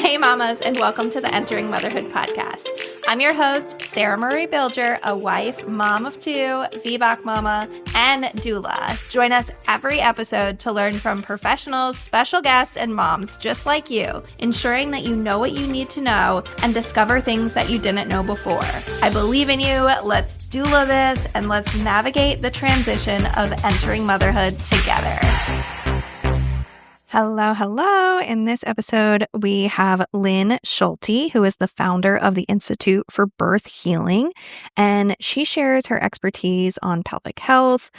Hey mamas, and welcome to the Entering Motherhood podcast. I'm your host, Sarah Marie Bilger, a wife, mom of two, VBAC mama, and doula. Join us every episode to learn from professionals, special guests, and moms just like you, ensuring that you know what you need to know and discover things that you didn't know before. I believe in you. Let's doula this, and let's navigate the transition of entering motherhood together. Hello. In this episode, we have Lynn Schulte, who is the founder of the Institute for Birth Healing, and she shares her expertise on pelvic health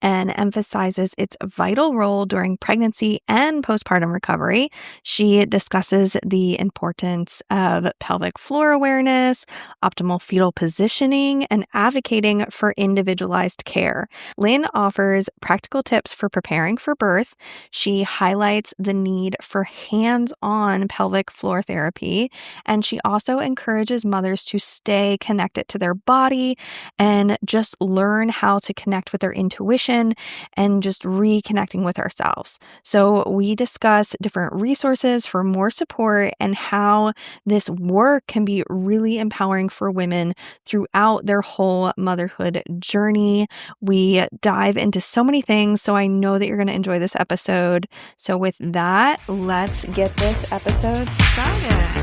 and emphasizes its vital role during pregnancy and postpartum recovery. She discusses the importance of pelvic floor awareness, optimal fetal positioning, and advocating for individualized care. Lynn offers practical tips for preparing for birth. She highlights the need for hands-on pelvic floor therapy, and she also encourages mothers to stay connected to their body and just learn how to connect with their intuition and just reconnecting with ourselves. So we discuss different resources for more support and how this work can be really empowering for women throughout their whole motherhood journey. We dive into so many things, so I know that you're going to enjoy this episode. So with that, let's get this episode started.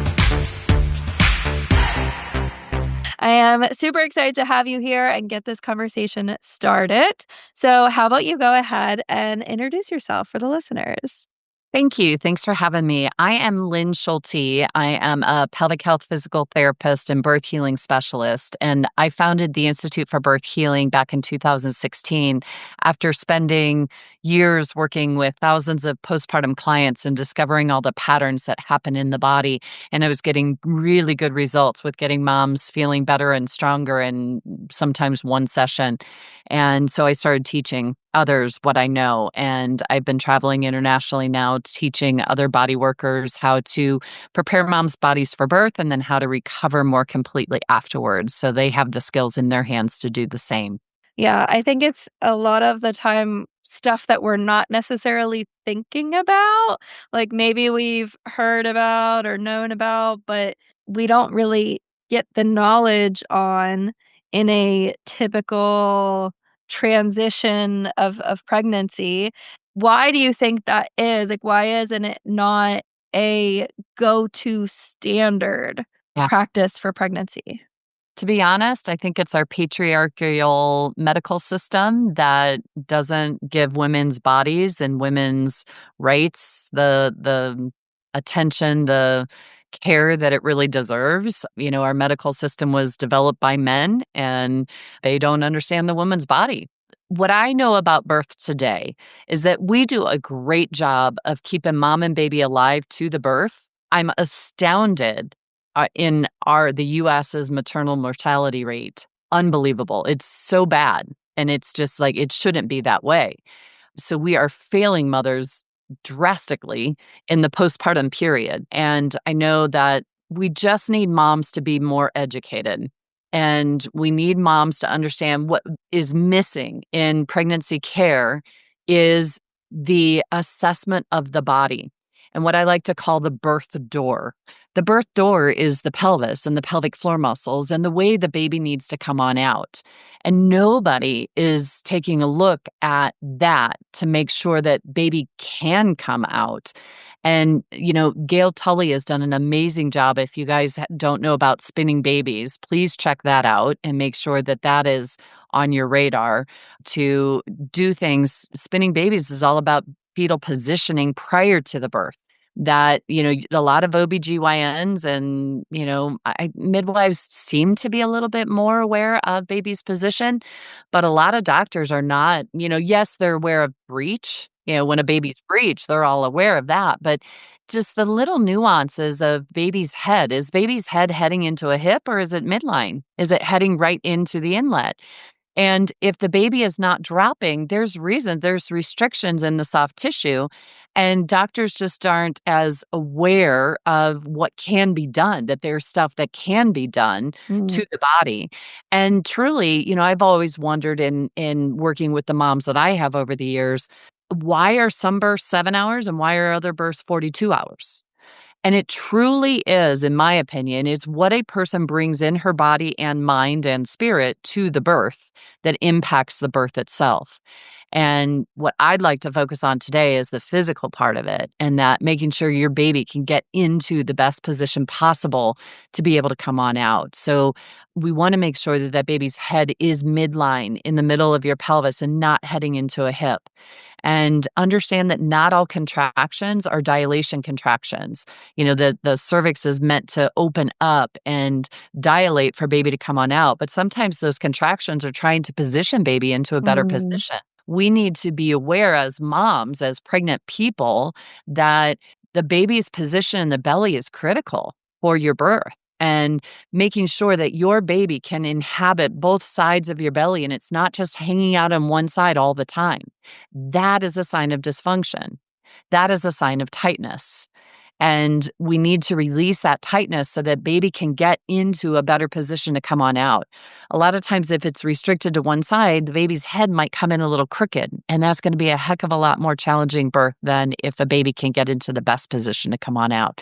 I am super excited to have you here and get this conversation started. So how about you go ahead and introduce yourself for the listeners? Thank you. Thanks for having me. I am Lynn Schulte. I am a pelvic health physical therapist and birth healing specialist. And I founded the Institute for Birth Healing back in 2016 after spending years working with thousands of postpartum clients and discovering all the patterns that happen in the body. And I was getting really good results with getting moms feeling better and stronger in sometimes one session. And so I started teaching others what I know. And I've been traveling internationally now, teaching other body workers how to prepare moms' bodies for birth and then how to recover more completely afterwards. So they have the skills in their hands to do the same. Yeah, I think it's a lot of the time stuff that we're not necessarily thinking about. Like maybe we've heard about or known about, but we don't really get the knowledge on in a typical transition of pregnancy. Why do you think that is? Like, why isn't it not a go-to standard practice for pregnancy? To be honest, I think it's our patriarchal medical system that doesn't give women's bodies and women's rights the attention, the care that it really deserves. You know, our medical system was developed by men and they don't understand the woman's body. What I know about birth today is that we do a great job of keeping mom and baby alive to the birth. I'm astounded in the U.S.'s maternal mortality rate. Unbelievable. It's so bad. And it's just like, it shouldn't be that way. So we are failing mothers drastically in the postpartum period. And I know that we just need moms to be more educated. And we need moms to understand what is missing in pregnancy care is the assessment of the body and what I like to call the birth door. The birth door is the pelvis and the pelvic floor muscles and the way the baby needs to come on out. And nobody is taking a look at that to make sure that baby can come out. And, you know, Gail Tully has done an amazing job. If you guys don't know about spinning babies, please check that out and make sure that that is on your radar to do things. Spinning babies is all about fetal positioning prior to the birth. That, you know, a lot of OBGYNs and, you know, midwives seem to be a little bit more aware of baby's position, but a lot of doctors are not. You know, yes, they're aware of breech. You know, when a baby's breech, they're all aware of that. But just the little nuances of baby's head. Is baby's head heading into a hip or is it midline? Is it heading right into the inlet? And if the baby is not dropping, there's restrictions in the soft tissue, and doctors just aren't as aware of what can be done, that there's stuff that can be done to the body. And truly, you know, I've always wondered in working with the moms that I have over the years, why are some births 7 hours and why are other births 42 hours? And it truly is, in my opinion, it's what a person brings in her body and mind and spirit to the birth that impacts the birth itself. And what I'd like to focus on today is the physical part of it, and that making sure your baby can get into the best position possible to be able to come on out. So we want to make sure that that baby's head is midline in the middle of your pelvis and not heading into a hip. And understand that not all contractions are dilation contractions. The cervix is meant to open up and dilate for baby to come on out, but sometimes those contractions are trying to position baby into a better Mm, position. We need to be aware as moms, as pregnant people, that the baby's position in the belly is critical for your birth. And making sure that your baby can inhabit both sides of your belly and it's not just hanging out on one side all the time. That is a sign of dysfunction. That is a sign of tightness. And we need to release that tightness so that baby can get into a better position to come on out. A lot of times, if it's restricted to one side, the baby's head might come in a little crooked. And that's going to be a heck of a lot more challenging birth than if a baby can get into the best position to come on out.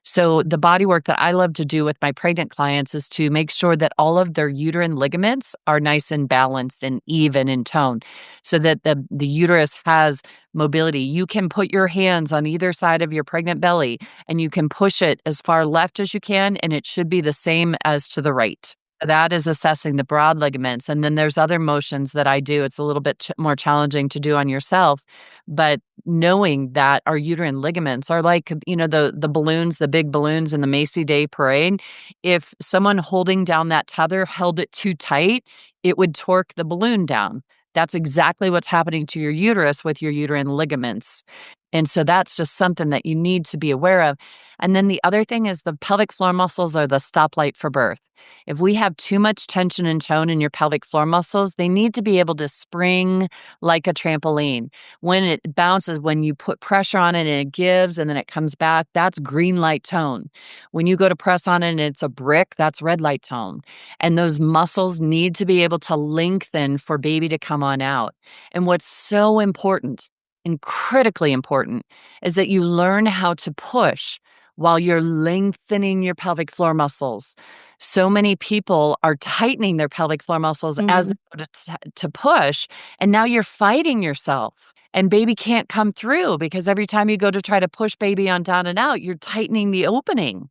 So, the body work that I love to do with my pregnant clients is to make sure that all of their uterine ligaments are nice and balanced and even in tone so that the uterus has mobility. You can put your hands on either side of your pregnant belly and you can push it as far left as you can, and it should be the same as to the right. That is assessing the broad ligaments. And then there's other motions that I do. It's a little bit more challenging to do on yourself, but knowing that our uterine ligaments are like, the balloons, the big balloons in the Macy Day Parade. If someone holding down that tether held it too tight, it would torque the balloon down. That's exactly what's happening to your uterus with your uterine ligaments. And so that's just something that you need to be aware of. And then the other thing is the pelvic floor muscles are the stoplight for birth. If we have too much tension and tone in your pelvic floor muscles, they need to be able to spring like a trampoline. When it bounces, when you put pressure on it and it gives and then it comes back, that's green light tone. When you go to press on it and it's a brick, that's red light tone. And those muscles need to be able to lengthen for baby to come on out. And what's so important and critically important is that you learn how to push while you're lengthening your pelvic floor muscles. So many people are tightening their pelvic floor muscles as mm, they go to push, and now you're fighting yourself. And baby can't come through because every time you go to try to push baby on down and out, you're tightening the opening.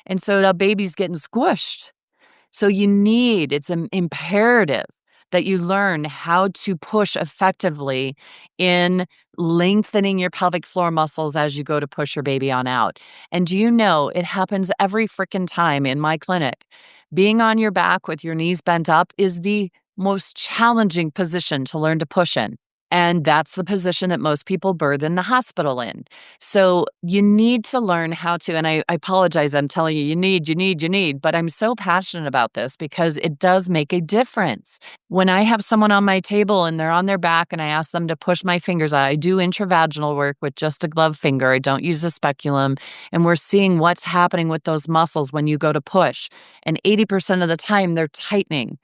And so the baby's getting squished. So it's imperative that you learn how to push effectively in lengthening your pelvic floor muscles as you go to push your baby on out. And do you know it happens every freaking time in my clinic? Being on your back with your knees bent up is the most challenging position to learn to push in. And that's the position that most people birth in the hospital in. So you need to learn how to, and I apologize, I'm telling you, you need, but I'm so passionate about this because it does make a difference. When I have someone on my table and they're on their back and I ask them to push my fingers out, I do intravaginal work with just a glove finger. I don't use a speculum. And we're seeing what's happening with those muscles when you go to push. And 80% of the time, they're tightening.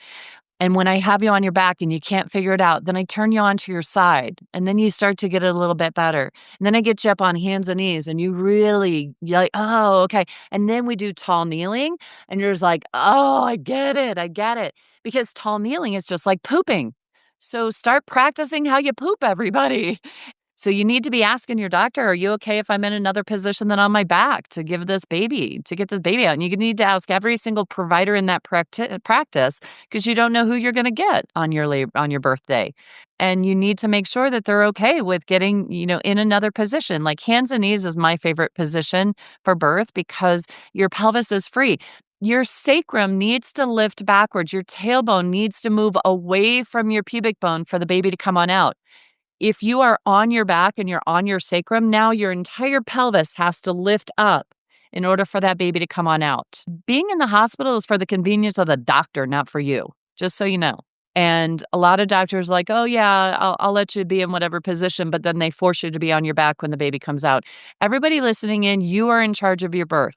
And when I have you on your back and you can't figure it out, then I turn you onto your side and then you start to get it a little bit better. And then I get you up on hands and knees and you're like, oh, okay. And then we do tall kneeling and you're just like, oh, I get it. I get it. Because tall kneeling is just like pooping. So start practicing how you poop, everybody. So you need to be asking your doctor, are you okay if I'm in another position than on my back to get this baby out? And you need to ask every single provider in that practice because you don't know who you're going to get on your birthday. And you need to make sure that they're okay with getting, in another position. Like hands and knees is my favorite position for birth because your pelvis is free. Your sacrum needs to lift backwards. Your tailbone needs to move away from your pubic bone for the baby to come on out. If you are on your back and you're on your sacrum, now your entire pelvis has to lift up in order for that baby to come on out. Being in the hospital is for the convenience of the doctor, not for you, just so you know. And a lot of doctors are like, oh, yeah, I'll let you be in whatever position, but then they force you to be on your back when the baby comes out. Everybody listening in, you are in charge of your birth.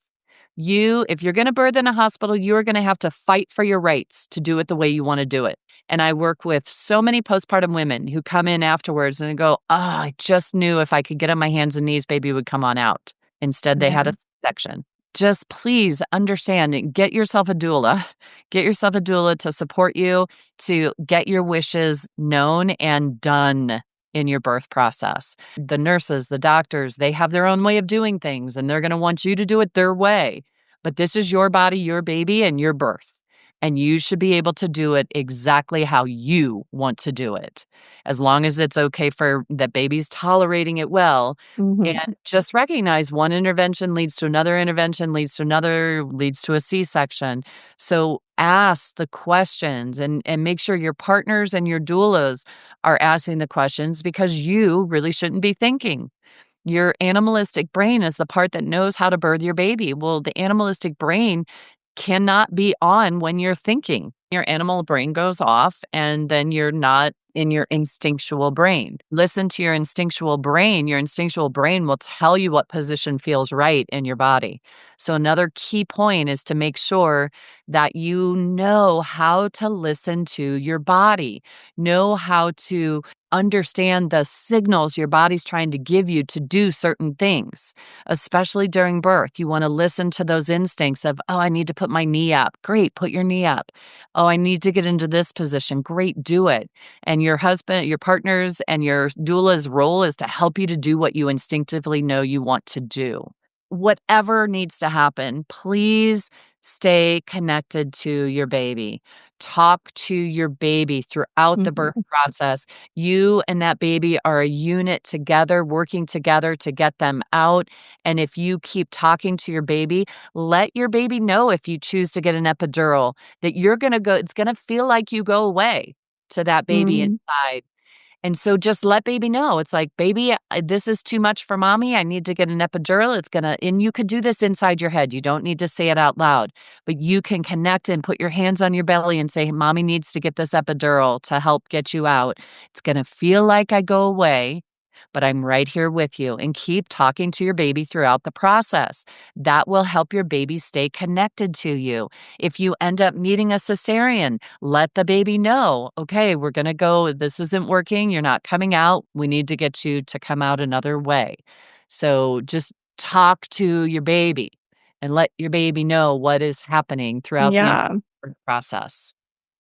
If you're going to birth in a hospital, you are going to have to fight for your rights to do it the way you want to do it. And I work with so many postpartum women who come in afterwards and go, I just knew if I could get on my hands and knees, baby would come on out. Instead, they had a Yeah. C-section. Just please understand and get yourself a doula. Get yourself a doula to support you, to get your wishes known and done in your birth process. The nurses, the doctors, they have their own way of doing things, and they're going to want you to do it their way. But this is your body, your baby, and your birth. And you should be able to do it exactly how you want to do it, as long as it's okay for that baby's tolerating it well. And Mhm. just recognize one intervention leads to another intervention, leads to another, leads to a C-section. So ask the questions and make sure your partners and your doulas are asking the questions, because you really shouldn't be thinking. Your animalistic brain is the part that knows how to birth your baby. Well, the animalistic brain cannot be on when you're thinking. Your animal brain goes off, and then you're not in your instinctual brain. Listen to your instinctual brain. Your instinctual brain will tell you what position feels right in your body. So, another key point is to make sure that you know how to listen to your body, know how to understand the signals your body's trying to give you to do certain things, especially during birth. You want to listen to those instincts of, oh, I need to put my knee up. Great, put your knee up. Oh, I need to get into this position. Great, do it. And your husband, your partners, and your doula's role is to help you to do what you instinctively know you want to do. Whatever needs to happen, please stay connected to your baby. Talk to your baby throughout the birth Mhm. process. You and that baby are a unit together, working together to get them out. And if you keep talking to your baby, let your baby know, if you choose to get an epidural, that you're going to go, it's going to feel like you go away to that baby Mhm. inside. And so just let baby know. It's like, baby, this is too much for mommy. I need to get an epidural. It's going to, and you could do this inside your head. You don't need to say it out loud, but you can connect and put your hands on your belly and say, mommy needs to get this epidural to help get you out. It's going to feel like I go away, but I'm right here with you, and keep talking to your baby throughout the process. That will help your baby stay connected to you. If you end up needing a cesarean, let the baby know, okay, we're going to go. This isn't working. You're not coming out. We need to get you to come out another way. So just talk to your baby and let your baby know what is happening throughout the Yeah. entire process.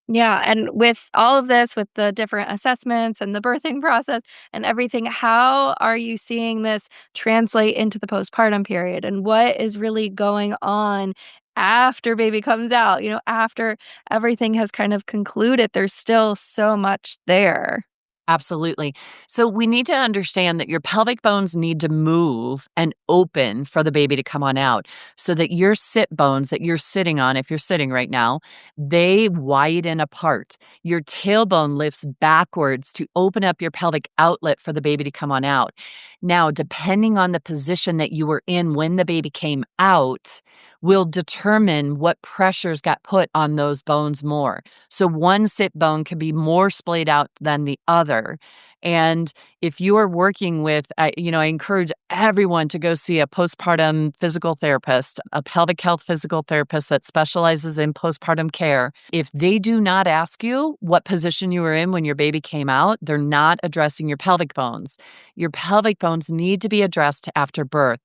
Yeah, and with all of this, with the different assessments and the birthing process and everything, how are you seeing this translate into the postpartum period? And what is really going on after baby comes out? After everything has kind of concluded, there's still so much there. Absolutely. So we need to understand that your pelvic bones need to move and open for the baby to come on out, so that your sit bones that you're sitting on, if you're sitting right now, they widen apart. Your tailbone lifts backwards to open up your pelvic outlet for the baby to come on out. Now, depending on the position that you were in when the baby came out, will determine what pressures got put on those bones more. So one sit bone can be more splayed out than the other. And if you are working with, I encourage everyone to go see a postpartum physical therapist, a pelvic health physical therapist that specializes in postpartum care. If they do not ask you what position you were in when your baby came out, they're not addressing your pelvic bones. Your pelvic bones need to be addressed after birth.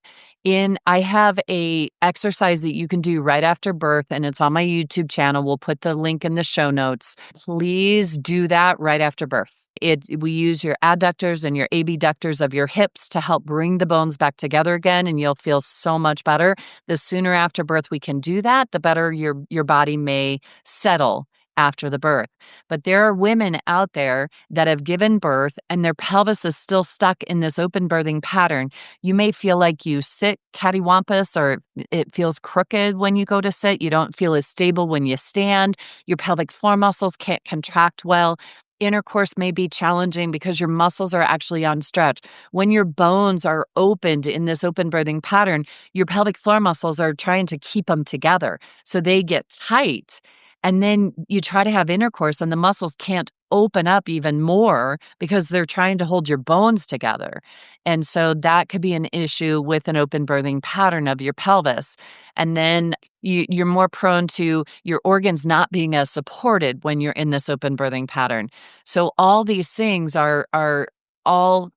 I have a exercise that you can do right after birth, and it's on my YouTube channel. We'll put the link in the show notes. Please do that right after birth. We use your adductors and your abductors of your hips to help bring the bones back together again, and you'll feel so much better. The sooner after birth we can do that, the better your body may settle after the birth. But there are women out there that have given birth and their pelvis is still stuck in this open birthing pattern. You may feel like you sit cattywampus, or it feels crooked when you go to sit. You don't feel as stable when you stand. Your pelvic floor muscles can't contract well. Intercourse may be challenging because your muscles are actually on stretch. When your bones are opened in this open birthing pattern, your pelvic floor muscles are trying to keep them together. So they get tight. And then you try to have intercourse and the muscles can't open up even more because they're trying to hold your bones together. And so that could be an issue with an open birthing pattern of your pelvis. And then you're more prone to your organs not being as supported when you're in this open birthing pattern. So all these things are all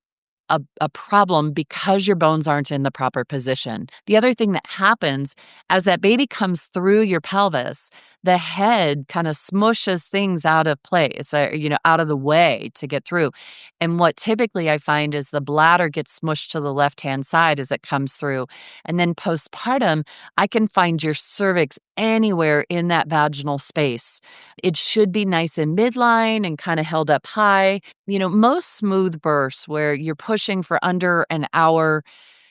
a problem because your bones aren't in the proper position. The other thing that happens as that baby comes through your pelvis, the head kind of smushes things out of place, out of the way to get through. And what typically I find is the bladder gets smushed to the left-hand side as it comes through. And then postpartum, I can find your cervix anywhere in that vaginal space. It should be nice and midline and kind of held up high. Most smooth births where you're pushing for under an hour,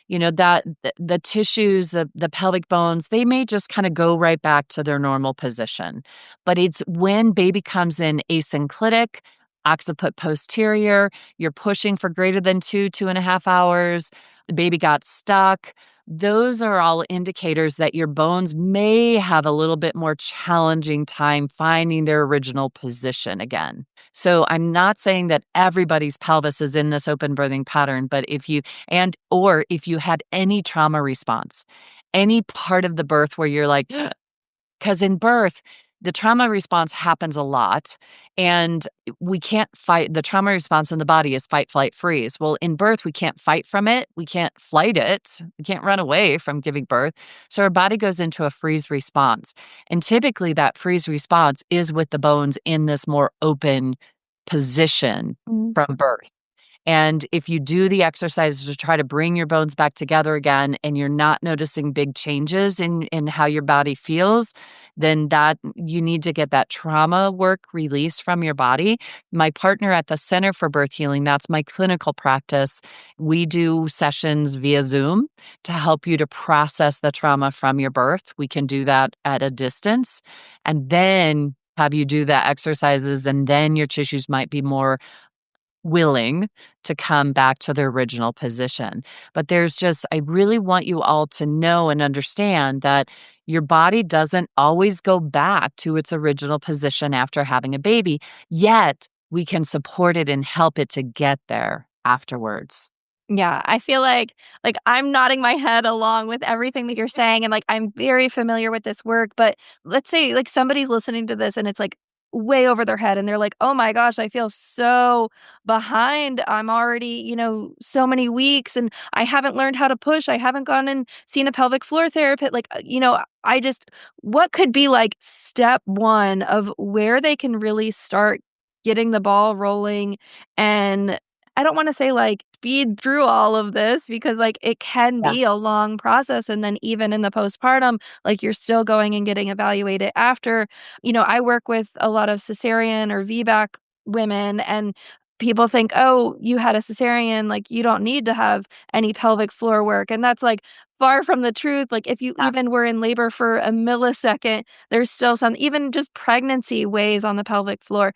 that the tissues, the pelvic bones, they may just kind of go right back to their normal position. But it's when baby comes in asynclitic, occiput posterior, you're pushing for greater than 2.5 hours, the baby got stuck. Those are all indicators that your bones may have a little bit more challenging time finding their original position again. So I'm not saying that everybody's pelvis is in this open birthing pattern, but or if you had any trauma response, any part of the birth where you're like, because in birth, the trauma response happens a lot, and we can't fight. The trauma response in the body is fight, flight, freeze. Well, in birth, we can't fight from it. We can't flight it. We can't run away from giving birth. So our body goes into a freeze response. And typically, that freeze response is with the bones in this more open position Mm. from birth. And if you do the exercises to try to bring your bones back together again and you're not noticing big changes in how your body feels, then that you need to get that trauma work released from your body. My partner at the Center for Birth Healing, that's my clinical practice. We do sessions via Zoom to help you to process the trauma from your birth. We can do that at a distance and then have you do the exercises, and then your tissues might be more willing to come back to their original position. But I really want you all to know and understand that your body doesn't always go back to its original position after having a baby, yet we can support it and help it to get there afterwards. Yeah, I feel like I'm nodding my head along with everything that you're saying, and, like, I'm very familiar with this work, but let's say, like, somebody's listening to this and it's, like, way over their head, and they're like, "Oh my gosh, I feel so behind. I'm already, so many weeks, and I haven't learned how to push. I haven't gone and seen a pelvic floor therapist." Like, I just what could be, like, step 1 of where they can really start getting the ball rolling and I don't wanna say, like, speed through all of this because, like, it can Yeah. be a long process, and then even in the postpartum, like, you're still going and getting evaluated after. I work with a lot of cesarean or VBAC women, and people think, "Oh, you had a cesarean, like, you don't need to have any pelvic floor work," and that's, like, far from the truth. Like, if you Yeah. even were in labor for a millisecond, there's still some even just pregnancy weighs on the pelvic floor,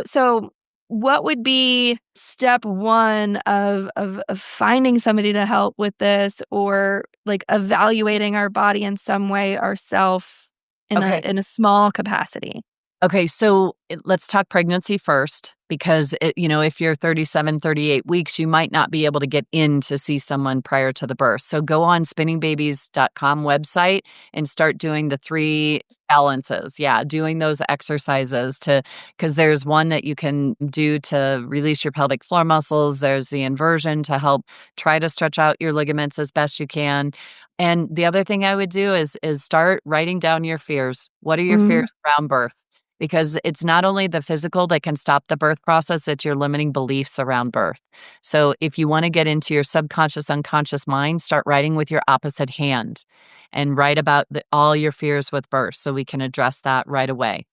so what would be step 1 of finding somebody to help with this or, like, evaluating our body in some way ourself in a Okay. in a small capacity? Okay, so let's talk pregnancy first because if you're 37, 38 weeks, you might not be able to get in to see someone prior to the birth. So go on spinningbabies.com website and start doing the 3 balances. Yeah, doing those exercises because there's one that you can do to release your pelvic floor muscles. There's the inversion to help try to stretch out your ligaments as best you can. And the other thing I would do is start writing down your fears. What are your Mm, fears around birth? Because it's not only the physical that can stop the birth process, it's your limiting beliefs around birth. So if you want to get into your subconscious, unconscious mind, start writing with your opposite hand and write about all your fears with birth so we can address that right away.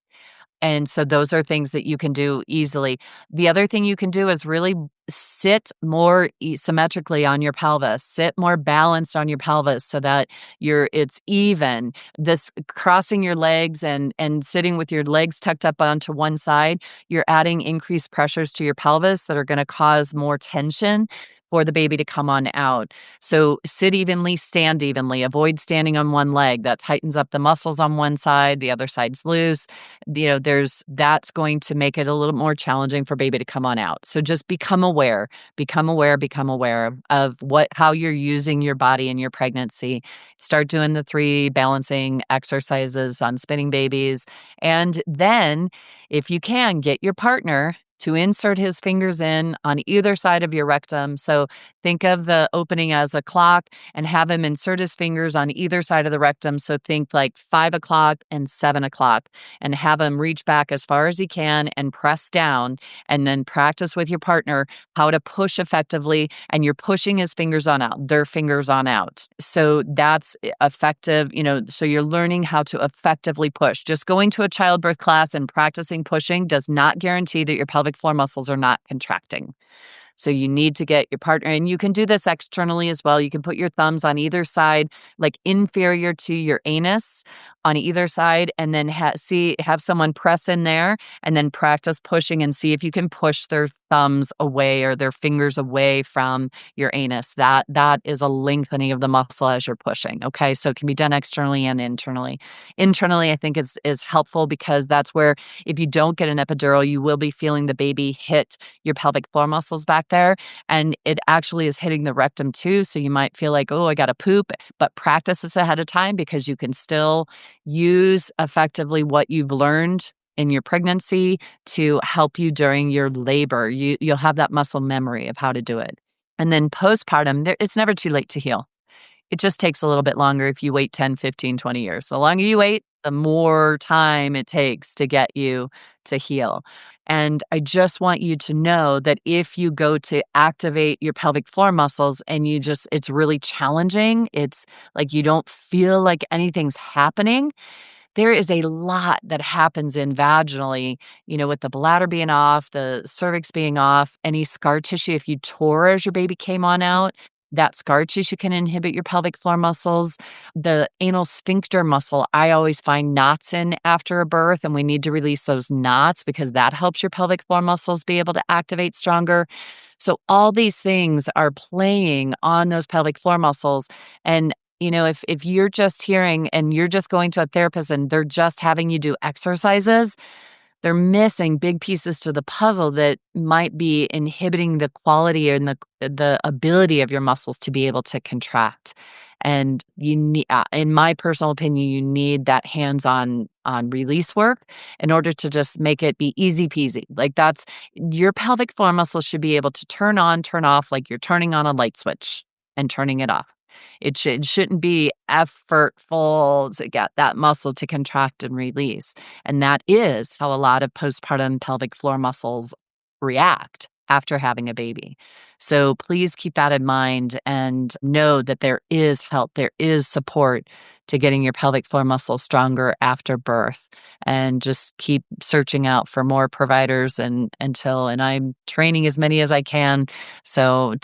And so those are things that you can do easily. The other thing you can do is really sit more symmetrically on your pelvis, sit more balanced on your pelvis so that it's even. This crossing your legs and sitting with your legs tucked up onto one side, you're adding increased pressures to your pelvis that are going to cause more tension for the baby to come on out. So sit evenly, stand evenly, avoid standing on one leg. That tightens up the muscles on one side, the other side's loose. That's going to make it a little more challenging for baby to come on out. So just become aware of how you're using your body in your pregnancy. Start doing the 3 balancing exercises on spinning babies. And then if you can get your partner to insert his fingers in on either side of your rectum. So think of the opening as a clock and have him insert his fingers on either side of the rectum. So think like 5 o'clock and 7 o'clock, and have him reach back as far as he can and press down, and then practice with your partner how to push effectively. And you're pushing his fingers on out, their fingers on out. So that's effective, so you're learning how to effectively push. Just going to a childbirth class and practicing pushing does not guarantee that your pelvic floor muscles are not contracting. So you need to get your partner, and you can do this externally as well. You can put your thumbs on either side, like inferior to your anus on either side, and then have someone press in there, and then practice pushing and see if you can push their thumbs away or their fingers away from your anus. That is a lengthening of the muscle as you're pushing. Okay. So it can be done externally and internally. Internally, I think is helpful, because that's where, if you don't get an epidural, you will be feeling the baby hit your pelvic floor muscles back there. And it actually is hitting the rectum too. So you might feel like, oh, I got to poop, but practice this ahead of time, because you can still use effectively what you've learned in your pregnancy to help you during your labor. You'll have that muscle memory of how to do it. And then postpartum, it's never too late to heal. It just takes a little bit longer if you wait 10, 15, 20 years. The longer you wait, the more time it takes to get you to heal. And I just want you to know that if you go to activate your pelvic floor muscles and it's really challenging, it's like you don't feel like anything's happening, there is a lot that happens in vaginally, with the bladder being off, the cervix being off, any scar tissue. If you tore as your baby came on out, that scar tissue can inhibit your pelvic floor muscles. The anal sphincter muscle, I always find knots in after a birth, and we need to release those knots, because that helps your pelvic floor muscles be able to activate stronger. So all these things are playing on those pelvic floor muscles. And if you're just hearing and you're just going to a therapist and they're just having you do exercises, they're missing big pieces to the puzzle that might be inhibiting the quality and the ability of your muscles to be able to contract. And you need, in my personal opinion, you need that hands-on release work in order to just make it be easy peasy. Like, that's your pelvic floor muscles should be able to turn on, turn off, like you're turning on a light switch and turning it off. It shouldn't be effortful to get that muscle to contract and release. And that is how a lot of postpartum pelvic floor muscles react after having a baby. So please keep that in mind and know that there is help, there is support to getting your pelvic floor muscles stronger after birth. And just keep searching out for more providers and I'm training as many as I can, so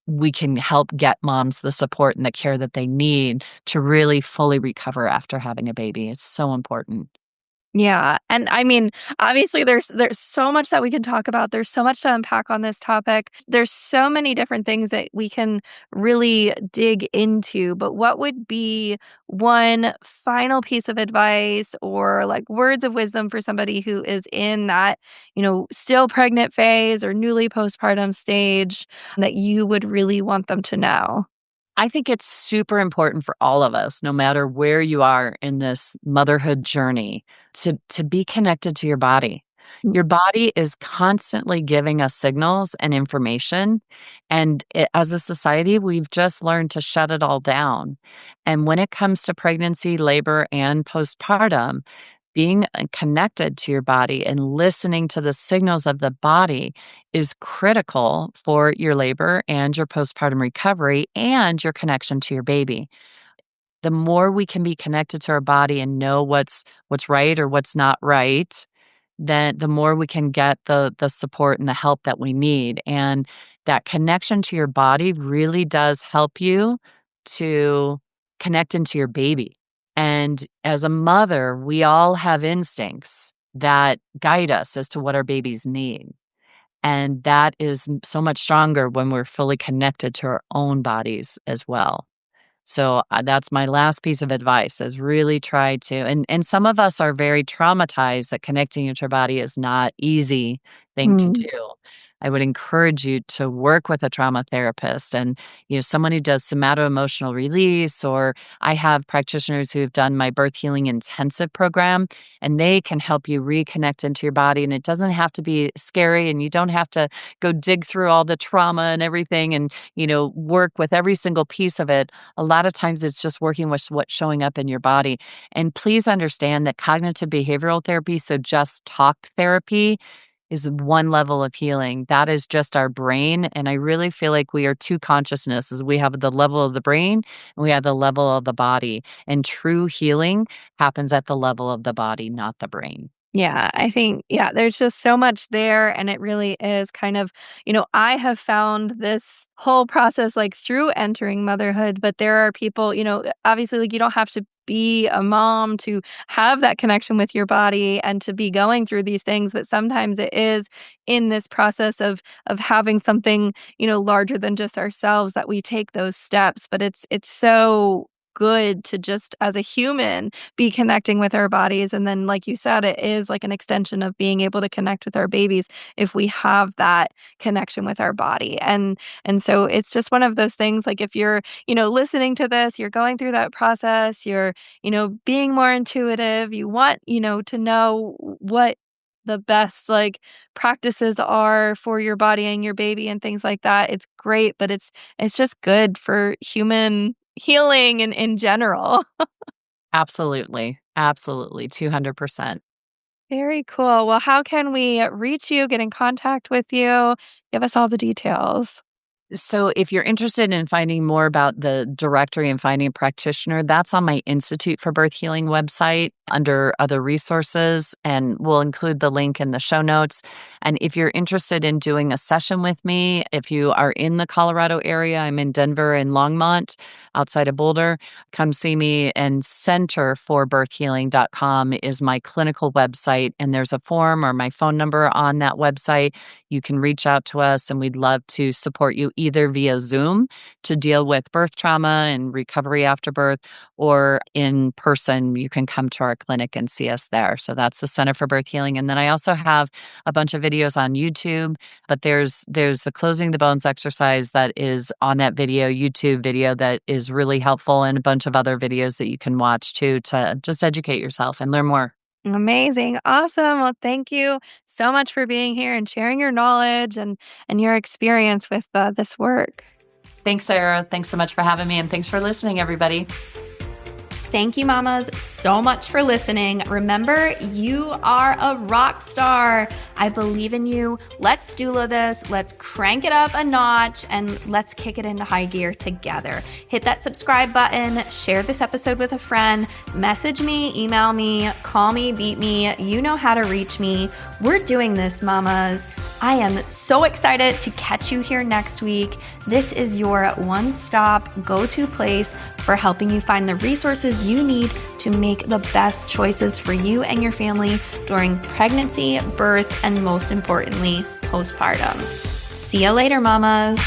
we can help get moms the support and the care that they need to really fully recover after having a baby. It's so important. Yeah, and I mean, obviously there's so much that we can talk about. There's so much to unpack on this topic. There's so many different things that we can really dig into, but what would be one final piece of advice or like words of wisdom for somebody who is in that, still pregnant phase or newly postpartum stage that you would really want them to know? I think it's super important for all of us, no matter where you are in this motherhood journey, to be connected to your body. Your body is constantly giving us signals and information. And as a society, we've just learned to shut it all down. And when it comes to pregnancy, labor, and postpartum, being connected to your body and listening to the signals of the body is critical for your labor and your postpartum recovery and your connection to your baby. The more we can be connected to our body and know what's right or what's not right, then the more we can get the support and the help that we need. And that connection to your body really does help you to connect into your baby. And as a mother, we all have instincts that guide us as to what our babies need. And that is so much stronger when we're fully connected to our own bodies as well. So that's my last piece of advice, is really try to, and some of us are very traumatized that connecting to our body is not easy thing to Mm. do. I would encourage you to work with a trauma therapist and, someone who does somato-emotional release, or I have practitioners who have done my birth healing intensive program, and they can help you reconnect into your body. And it doesn't have to be scary, and you don't have to go dig through all the trauma and everything and, work with every single piece of it. A lot of times it's just working with what's showing up in your body. And please understand that cognitive behavioral therapy, so just talk therapy, is one level of healing. That is just our brain. And I really feel like we are two consciousnesses. We have the level of the brain and we have the level of the body. And true healing happens at the level of the body, not the brain. Yeah, I think, there's just so much there. And it really is kind of, I have found this whole process like through entering motherhood, but there are people, obviously, like you don't have to be a mom to have that connection with your body and to be going through these things, but sometimes it is in this process of having something, larger than just ourselves that we take those steps. But it's so good to just as a human be connecting with our bodies. And then, like you said, it is like an extension of being able to connect with our babies if we have that connection with our body. And so it's just one of those things, like if you're, listening to this, you're going through that process, you're, being more intuitive, you want, to know what the best like practices are for your body and your baby and things like that. It's great, but it's just good for human healing and in general. Absolutely. Absolutely. 200%. Very cool. Well, how can we reach you, get in contact with you? Give us all the details. So if you're interested in finding more about the directory and finding a practitioner, that's on my Institute for Birth Healing website under other resources, and we'll include the link in the show notes. And if you're interested in doing a session with me, if you are in the Colorado area, I'm in Denver and Longmont outside of Boulder, come see me. And centerforbirthhealing.com is my clinical website, and there's a form or my phone number on that website. You can reach out to us, and we'd love to support you either via Zoom to deal with birth trauma and recovery after birth, or in person. You can come to our clinic and see us there. So that's the Center for Birth Healing. And then I also have a bunch of videos on YouTube, but there's the Closing the Bones exercise that is on that YouTube video that is really helpful, and a bunch of other videos that you can watch too to just educate yourself and learn more. Amazing. Awesome. Well, thank you so much for being here and sharing your knowledge and your experience with this work. Thanks, Sarah. Thanks so much for having me, and thanks for listening, everybody. Thank you, mamas, so much for listening. Remember, you are a rock star. I believe in you. Let's doula this. Let's crank it up a notch and let's kick it into high gear together. Hit that subscribe button, share this episode with a friend, message me, email me, call me, beat me. You know how to reach me. We're doing this, mamas. I am so excited to catch you here next week. This is your one-stop go-to place for helping you find the resources you need to make the best choices for you and your family during pregnancy, birth, and most importantly, postpartum. See you later, mamas.